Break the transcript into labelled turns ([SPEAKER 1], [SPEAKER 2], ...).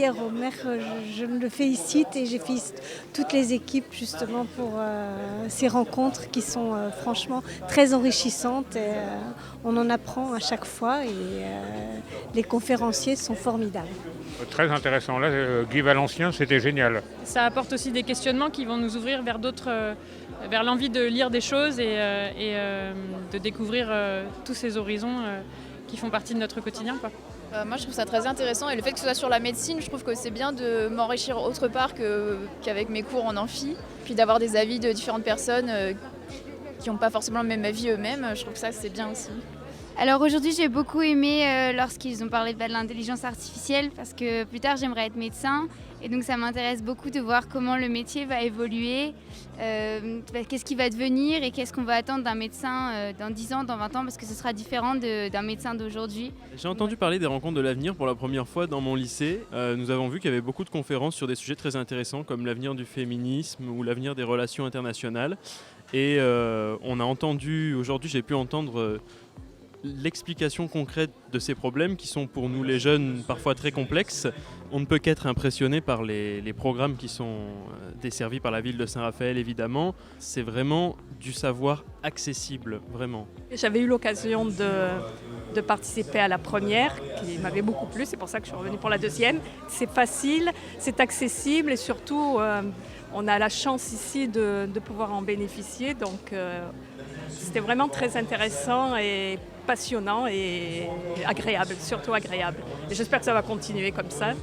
[SPEAKER 1] hier au maire, je le félicite et je félicite toutes les équipes justement pour ces rencontres qui sont franchement très enrichissantes. Et, on en apprend à chaque fois et les conférenciers sont formidables.
[SPEAKER 2] Très intéressant. Là, Guy Valencien, c'était génial.
[SPEAKER 3] Ça apporte aussi des questionnements qui vont nous ouvrir vers d'autres, vers l'envie de lire des choses et de découvrir tous ces horizons qui font partie de notre quotidien, quoi.
[SPEAKER 4] Moi je trouve ça très intéressant et le fait que ce soit sur la médecine, je trouve que c'est bien de m'enrichir autre part qu'avec mes cours en amphi, puis d'avoir des avis de différentes personnes qui n'ont pas forcément le même avis eux-mêmes, je trouve que ça c'est bien aussi.
[SPEAKER 5] Alors aujourd'hui j'ai beaucoup aimé lorsqu'ils ont parlé de l'intelligence artificielle parce que plus tard j'aimerais être médecin et donc ça m'intéresse beaucoup de voir comment le métier va évoluer, qu'est-ce qui va devenir et qu'est-ce qu'on va attendre d'un médecin dans 10 ans, dans 20 ans parce que ce sera différent d'un médecin d'aujourd'hui.
[SPEAKER 6] J'ai entendu parler des rencontres de l'avenir pour la première fois dans mon lycée. Nous avons vu qu'il y avait beaucoup de conférences sur des sujets très intéressants comme l'avenir du féminisme ou l'avenir des relations internationales. Et on a entendu, aujourd'hui j'ai pu entendre l'explication concrète de ces problèmes qui sont pour nous les jeunes parfois très complexes. On ne peut qu'être impressionné par les programmes qui sont desservis par la ville de Saint-Raphaël évidemment. C'est vraiment du savoir accessible, vraiment.
[SPEAKER 7] J'avais eu l'occasion de participer à la première qui m'avait beaucoup plu, c'est pour ça que je suis revenue pour la deuxième. C'est facile, c'est accessible et surtout on a la chance ici de pouvoir en bénéficier. Donc c'était vraiment très intéressant et passionnant et agréable, surtout agréable. Et j'espère que ça va continuer comme ça.